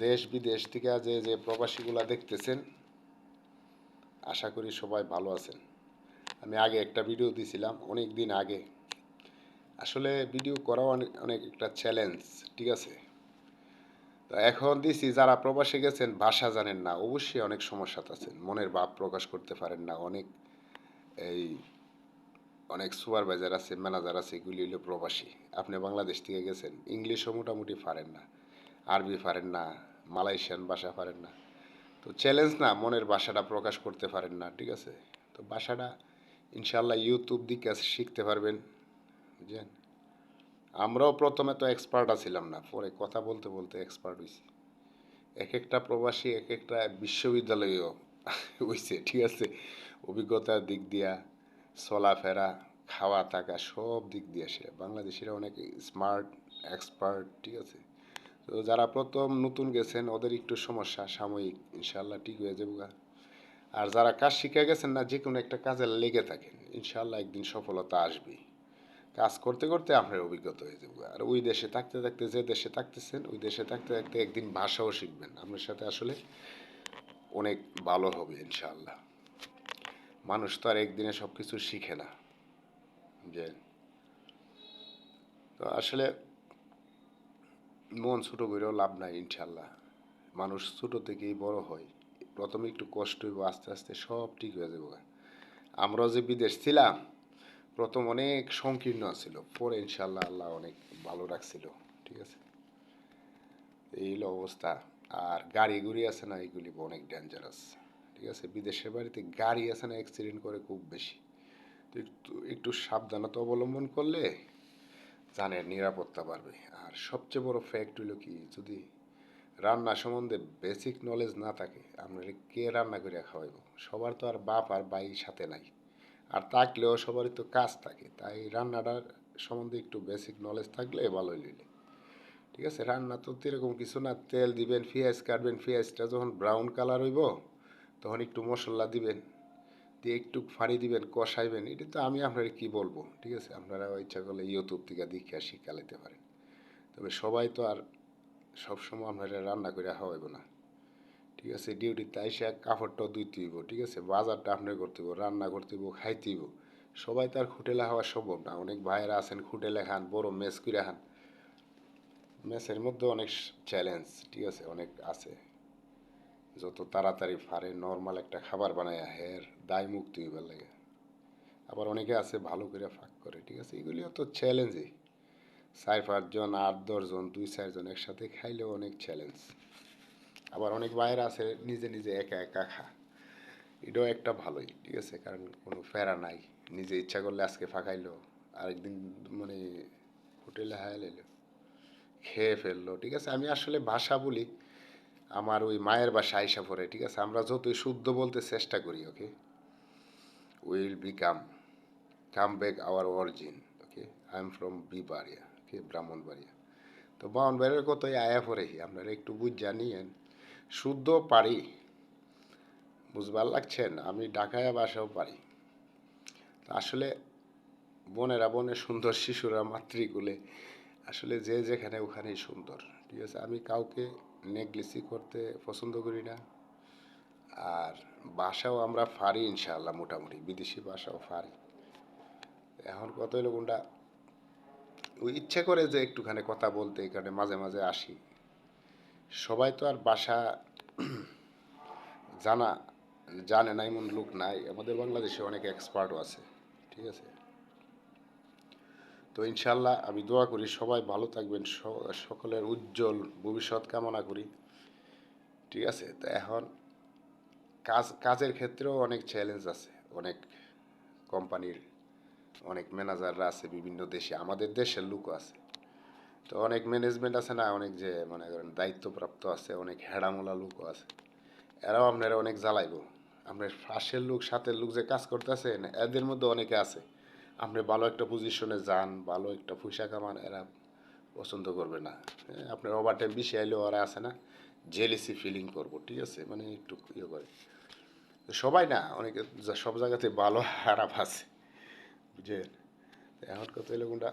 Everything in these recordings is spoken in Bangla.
দেশ বিদেশ থেকে যে প্রবাসীগুলা দেখতেছেন, আশা করি সবাই ভালো আছেন। আমি আগে একটা ভিডিও দিছিলাম অনেক দিন আগে। আসলে ভিডিও করা অনেক অনেক একটা চ্যালেঞ্জ, ঠিক আছে? তো এখন দিছি, যারা প্রবাসে গেছেন ভাষা জানেন না, অবশ্যই অনেক সমস্যাতে আছেন, মনের ভাব প্রকাশ করতে পারেন না। এই অনেক সুপারভাইজার আছে, ম্যানেজার আছে, এগুলি হলো প্রবাসী। আপনি বাংলাদেশ থেকে গেছেন, ইংলিশও মোটামুটি পারেন না, আরবি পারেন না, মালয়েশিয়ান ভাষা পারেন না। তো চ্যালেঞ্জ না, মনের ভাষাটা প্রকাশ করতে পারেন না, ঠিক আছে? তো ভাষাটা ইনশাল্লাহ ইউটিউব দিকে শিখতে পারবেন, বুঝলেন? আমরাও প্রথমে তো এক্সপার্ট ছিলাম না, পরে কথা বলতে বলতে এক্সপার্ট হয়েছি। এক একটা প্রবাসী এক একটা বিশ্ববিদ্যালয়ও হয়েছে, ঠিক আছে? অভিজ্ঞতার দিক দিয়া, চলাফেরা, খাওয়া থাকা সব দিক দিয়ে সে বাংলাদেশিরা অনেক স্মার্ট, এক্সপার্ট, ঠিক আছে? তো যারা প্রথম নতুন গেছেন ওদের একটু সমস্যা সাময়িক, ইনশাল্লাহ ঠিক হয়ে যাবে গা। আর যারা কাজ শিখে গেছেন না, যে কোনো একটা কাজে লেগে থাকেন, ইনশাল্লাহ একদিন সফলতা আসবে। কাজ করতে করতে আপনার অভিজ্ঞতা হয়ে যাবে। আর ওই দেশে থাকতে থাকতে, যে দেশে থাকতেছেন ওই দেশে থাকতে থাকতে একদিন ভাষাও শিখবেন, আপনার সাথে আসলে অনেক ভালো হবে ইনশাল্লাহ। মানুষ তো আর একদিনে সব কিছু শিখে না, যে তো আসলে মন ছোটো করেও লাভ নাই ইনশাল্লাহ। মানুষ ছোটো থেকেই বড় হয়, প্রথমে একটু কষ্ট হইব, আস্তে আস্তে সব ঠিক হয়ে যাবে। আমরাও যে বিদেশ ছিলাম প্রথম অনেক সংকীর্ণ ছিল, পরে ইনশাল্লাহ আল্লাহ অনেক ভালো রাখছিল, ঠিক আছে? এই হলো অবস্থা। আর গাড়ি গুড়ি আছে না, এগুলি অনেক ডেঞ্জারাস, ঠিক আছে? বিদেশের বাড়িতে গাড়ি আছে না, অ্যাক্সিডেন্ট করে খুব বেশি। তো একটু একটু সাবধানতা অবলম্বন করলে জানের নিরাপত্তা বাড়বে। আর সবচেয়ে বড় ফ্যাক্ট হইল কি, যদি রান্না সম্বন্ধে বেসিক নলেজ না থাকে, আপনারা কে রান্না করে খাওয়াইব? সবার তো আর বাপ আর ভাই সাথে নাই, আর থাকলেও সবারই তো কাজ থাকে, তাই রান্নাটার সম্বন্ধে একটু বেসিক নলেজ থাকলে ভালোই লইলে, ঠিক আছে? রান্না তো এরকম কিছু না, তেল দিবেন, পেঁয়াজ কাটবেন, পেঁয়াজটা যখন ব্রাউন কালার হইব তখন একটু মশলা দিবেন, দিয়ে একটু ফাড়ি দিবেন, কষাইবেন। এটা তো আমি আপনারা কি বলবো, ঠিক আছে? আপনারা ইচ্ছা করলে ইউটিউব থেকে দেখে শিক্ষা নিতে পারেন। তবে সবাই তো আর সবসময় আপনারা রান্না করে খাওয়াইব না, ঠিক আছে? ডিউটিতে আইসা কাপড়টাও ধুইতে হইব, ঠিক আছে? বাজারটা আপনার করতে হইব, রান্না করতে হইব, খাইতে হইব। সবাই তো আর হোটেলে খাওয়া সম্ভব না। অনেক ভাইয়েরা আছেন হোটেলে খান, বড় মেস করে খান। মেসের মধ্যে অনেক চ্যালেঞ্জ, ঠিক আছে? অনেক আছে। যত তাড়াতাড়ি পারে নর্মাল একটা খাবার বানায় হের দায় মুক্তি হইবার লাগে। আবার অনেকে আছে ভালো করে ফাঁক করে, ঠিক আছে? এগুলিও তো চ্যালেঞ্জই। 4-5 জন, 8-10 জন, 2-4 জন একসাথে খাইলেও অনেক চ্যালেঞ্জ। আবার অনেক বাইরে আছে নিজে নিজে একা একা খা, এটাও একটা ভালোই, ঠিক আছে? কারণ কোনো ফেরা নাই, নিজে ইচ্ছা করলে আজকে ফাঁকাইলো, আরেকদিন মানে হোটেলে হায়াল এলো, খেয়ে ফেললো, ঠিক আছে? আমি আসলে ভাষা বলি আমার ওই মায়ের বাসা আইসা পড়ে, ঠিক আছে? আমরা যতই শুদ্ধ বলতে চেষ্টা করি, okay, will come back our origin, okay. I am from Bibaria, okay, Brahmanbaria. তো ব্রাহ্মণবাড়িয়ার কতই আয়া পড়েহি, আপনারা একটু বুঝ জানিয়েন। শুদ্ধ পারি, বুঝবার লাগছেন? আমি ঢাকায় বাসাও পারি। আসলে বোনেরা বনে সুন্দর, শিশুরা মাতৃকুলে, আসলে যে যেখানে ওখানেই সুন্দর, ঠিক আছে? আমি কাউকে নেগলেসি করতে পছন্দ করি না। আর ভাষাও আমরা পারি ইনশাআল্লাহ, মোটামুটি বিদেশি ভাষাও পারি। এখন কত হইলো কোনটা, ওই ইচ্ছে করে যে একটুখানি কথা বলতে এখানে মাঝে মাঝে আসি। সবাই তো আর ভাষা জানা জানে না এমন লোক নাই, আমাদের বাংলাদেশে অনেক এক্সপার্টও আছে, ঠিক আছে? তো ইনশাল্লাহ আমি দোয়া করি সবাই ভালো থাকবেন, সকলের উজ্জ্বল ভবিষ্যৎ কামনা করি, ঠিক আছে? তো এখন কাজের ক্ষেত্রেও অনেক চ্যালেঞ্জ আছে। অনেক কোম্পানির অনেক ম্যানেজাররা আছে বিভিন্ন দেশে, আমাদের দেশের লোকও আছে। তো অনেক ম্যানেজমেন্ট আছে না, অনেক যে মনে করেন দায়িত্বপ্রাপ্ত আছে, অনেক হেডামোলা লোকও আছে। এরাও আপনারা অনেক জ্বালাইব। আপনার পাশের লোক, সাথের লোক যে কাজ করতেছেন এদের মধ্যে অনেকে আছে, আপনি ভালো একটা পজিশনে যান, ভালো একটা পয়সা কামান, এরা পছন্দ করবে না। হ্যাঁ, আপনার ওভার টাইম বেশি আইলেও ওরা আছে না, জেলিসি ফিলিং করবো, ঠিক আছে? মানে একটু ইয়ে করে। তো সবাই না, অনেকে সব জায়গাতে ভালো খারাপ আছে, বুঝলেন? এখন কত হইলো কোনটা,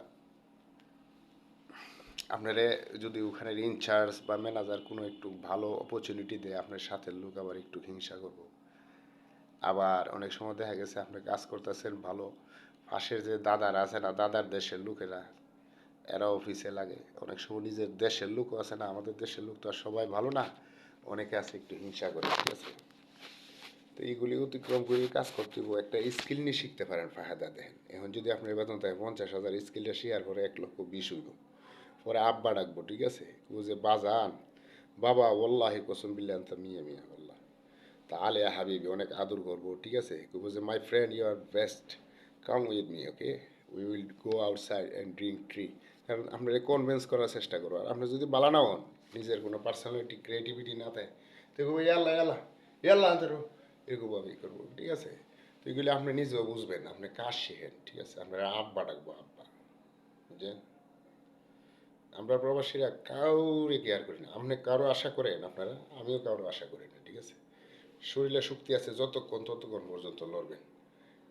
আপনারে যদি ওখানে ইনচার্জ বা ম্যানেজার কোনো একটু ভালো অপরচুনিটি দেয়, আপনার সাথে লোক আবার একটু হিংসা করবো। আবার অনেক সময় দেখা গেছে আপনি কাজ করতেছেন ভালো, পাশের যে দাদারা আছে না, দাদার দেশের লোকেরা, এরা অফিসে লাগে। অনেক সময় নিজের দেশের লোকও আছে না, আমাদের দেশের লোক তো আর সবাই ভালো না, অনেকে আছে একটু হিংসা করে, ঠিক আছে। তো এইগুলি অতিক্রম করে কাজ করতে হবে। একটা স্কিল নিয়ে শিখতে পারেন ফায়দা দেখেন। এখন যদি আপনার বেতন থাকে 50,000, স্কিলটা শেয়ার করে 1,20,000 হইব। পরে আব্বা ডাকবো, ঠিক আছে, বুঝে বাজান, বাবা ওল্লাহি কসম বিল্লাহ আনতা মিয়া মিয়া আল্লাহ, তাহলে হাবিবি অনেক আদর করবো, ঠিক আছে। বুঝে my friend you are best, come with me, okay, we will go outside and drink tree. কারণ আপনারা কনভিন্স করার চেষ্টা করবো। আর আপনি যদি বালা না হন, নিজের কোনো পার্সোনালিটি ক্রিয়েটিভিটি না থাকে, তো ইয়াল্লা ইয়াল্লা ইয়াল্লা আনতে এরকমভাবেই করবো, ঠিক আছে। তো এগুলি আপনি নিজেও বুঝবেন, আপনি কাজ শিখেন, ঠিক আছে। আপনারা আব্বা ডাকবো, আব্বা, বুঝলেন। আমরা প্রবাসীরা কাউরে কেয়ার করি না। আপনি কারো আশা করেন আপনারা, আমিও কারো আশা করি না, ঠিক আছে। শরীরে শক্তি আছে যতক্ষণ, ততক্ষণ পর্যন্ত লড়বেন,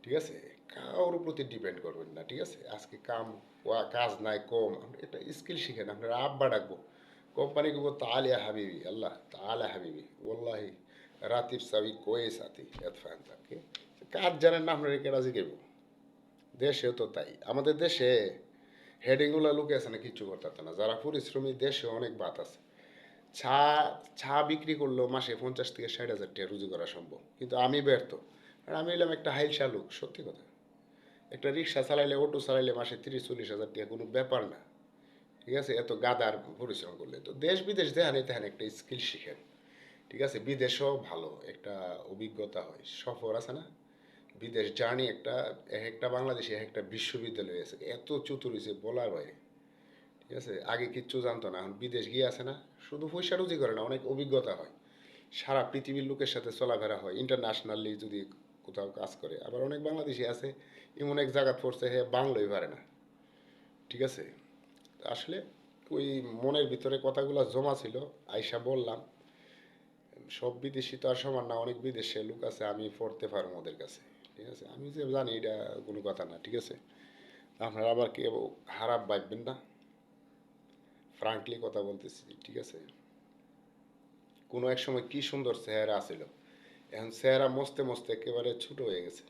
ঠিক আছে। কারোর প্রতি ডিপেন্ড করবেন না, ঠিক আছে। আজকে কাজ নাই কম, একটা স্কিল শিখেন। আপনারা আব্বা ডাকবো, কোম্পানি করবো তালিয়া হাবিবি আল্লাহ, তালা হাবিবি ওল্লাহি রাতিব সাবি কোয়ে সাথী এতফান তাকে। কাজ জানেন না আপনারা, কেটা শিখেব। দেশেও তো তাই, আমাদের দেশে হেডিংগুলো লুকে আছে না, কিচ্ছু করতে না। যারা পরিশ্রমী, দেশে অনেক বাত আছে। চা চা বিক্রি করলেও মাসে 50,000 থেকে 60,000 টাকা রুজি করা সম্ভব, কিন্তু আমি ব্যর্থ। আর আমি এলাম একটা হাইলসা লোক, সত্যি কথা। একটা রিক্সা চালাইলে, অটো চালাইলে মাসে 30-40 হাজার টাকা কোনো ব্যাপার না, ঠিক আছে। এত গাদার পরিশ্রম করলে তো দেশ বিদেশ দেখানে তেহান একটা স্কিল শিখেন, ঠিক আছে। বিদেশেও ভালো একটা অভিজ্ঞতা হয়, সফর আছে না, বিদেশ জার্নি একটা, একটা বাংলাদেশে একটা বিশ্ববিদ্যালয় আছে, এত চতুর হয়েছে বলার বাইরে, ঠিক আছে। আগে কিচ্ছু জানতো না, এখন বিদেশ গিয়ে আছে না, শুধু পয়সা রুজি করে না, অনেক অভিজ্ঞতা হয়, সারা পৃথিবীর লোকের সাথে চলাফেরা হয়, ইন্টারন্যাশনালি যদি কোথাও কাজ করে। আবার অনেক বাংলাদেশি আছে এমন এক জায়গা পড়ছে, হ্যাঁ বাংলাই পারে না, ঠিক আছে। আসলে ওই মনের ভিতরে কথাগুলো জমা ছিল, আইসা বললাম। সব বিদেশি তো আর সমান না, অনেক বিদেশে লোক আছে, আমি পড়তে পারবো ওদের কাছে, ঠিক আছে। আমি যে জানি এটা কোনো কথা না, ঠিক আছে। আপনারা আবার কেউ খারাপ ভাববেন না, ফ্রাঙ্কলি কথা বলতেছি, ঠিক আছে। কোনো এক সময় কি সুন্দর চেহারা আছিল, এখন চেহারা মস্তে মস্তে একেবারে ছোট হয়ে গেছে।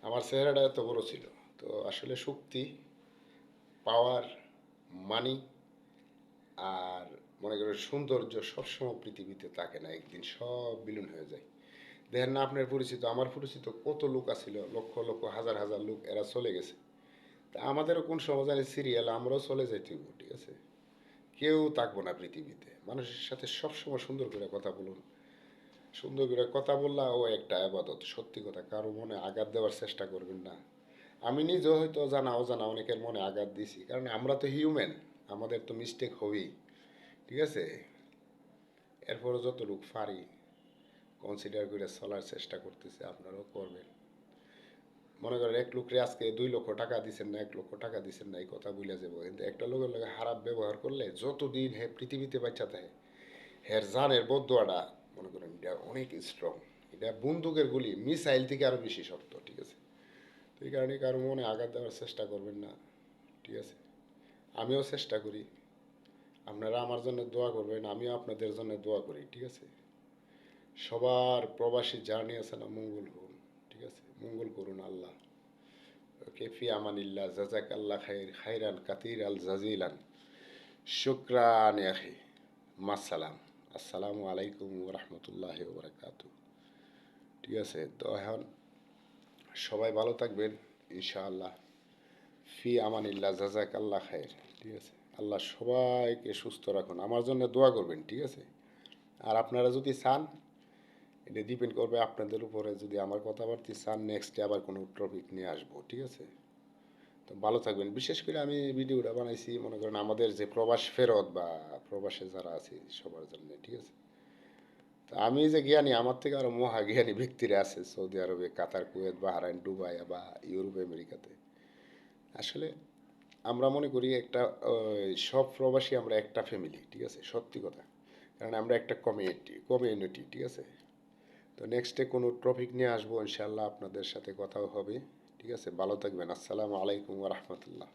আমার চেহারাটা এত বড় ছিল। তো আসলে শক্তি, পাওয়ার, মানি আর মনে করেন সৌন্দর্য সবসময় পৃথিবীতে থাকে না, একদিন সব বিলীন হয়ে যায়। দেখেন না আপনার পরিচিত, আমার পরিচিত কত লোক আছিল, লক্ষ লক্ষ হাজার হাজার লোক, এরা চলে গেছে। তা আমাদেরও কোন সময় জানি সিরিয়াল, আমরাও চলে যাইতে হইব, ঠিক আছে। কেউ থাকবো না পৃথিবীতে। মানুষের সাথে সবসময় সুন্দর করে কথা বলুন। সুন্দর করে কথা বললা ও একটা আবাদত, সত্যি কথা। কারো মনে আঘাত দেওয়ার চেষ্টা করবেন না। আমি নিজেও হয়তো জানা অজানা অনেকের মনে আঘাত দিছি, কারণ আমরা তো হিউম্যান, আমাদের তো মিস্টেক হবেই, ঠিক আছে। এরপরও যতটুকু পারি কনসিডার করে চলার চেষ্টা করতেছি, আপনারাও করবেন। মনে করেন এক লোকরে আজকে 2 লক্ষ টাকা দিচ্ছেন না, 1 লক্ষ টাকা দিচ্ছেন না, এই কথা বুঝলে যাবো, কিন্তু একটা লোকের লোক খারাপ ব্যবহার করলে যতদিন হে পৃথিবীতে বাচ্চা থাকে, হের জানের বদুয়াটা মনে করেন এটা অনেক স্ট্রং। এটা বন্দুকের গুলি, মিসাইল থেকে আরো বেশি শক্ত, ঠিক আছে। তো এই কারণে কারো মনে আঘাত দেওয়ার চেষ্টা করবেন না, ঠিক আছে। আমিও চেষ্টা করি, আপনারা আমার জন্য দোয়া করবেন, আমিও আপনাদের জন্য দোয়া করি, ঠিক আছে। সবার প্রবাসী জার্নি আছে না, মঙ্গল হোক, ঠিক আছে, মঙ্গল করুন আল্লাহ। ওকে, ফি আমানিল্লাহ, জাজাক আল্লাহ খাইর, খাইরান কাতির আল জাজিলান, শুক্রান আখি, মাসালাম, আসসালামু আলাইকুম রহমতুল্লাহ বারাকাতু, ঠিক আছে। তো এখন সবাই ভালো থাকবেন ইনশাআল্লাহ। ফি আমানিল্লাহ, জাজাক আল্লাহ খাইর, ঠিক আছে। আল্লাহ সবাইকে সুস্থ রাখুন, আমার জন্য দোয়া করবেন, ঠিক আছে। আর আপনারা যদি চান, এটা ডিপেন্ড করবে আপনাদের উপরে, যদি আমার কথাবার্তা চান নেক্সটে আবার কোনো টপিক নিয়ে আসবো, ঠিক আছে। তো ভালো থাকবেন। বিশেষ করে আমি ভিডিওটা বানাইছি মনে করেন আমাদের যে প্রবাস ফেরত বা প্রবাসে যারা আছে সবার জন্য, ঠিক আছে। তো আমি যে জ্ঞানী, আমার থেকে আরো মহা জ্ঞানী ব্যক্তিরা আছে সৌদি আরবে, কাতার, কুয়েত, বাহরাইন, দুবাই বা ইউরোপ আমেরিকাতে। আসলে আমরা মনে করি একটা সব প্রবাসী আমরা একটা ফ্যামিলি, ঠিক আছে, সত্যি কথা। কারণ আমরা একটা কমিউনিটি, ঠিক আছে। তো নেক্সটে কোনো টপিক নিয়ে আসবো ইনশাল্লাহ, আপনাদের সাথে কথাও হবে, ঠিক আছে। ভালো থাকবেন, আসসালামু আলাইকুম রহমতুল্লাহ।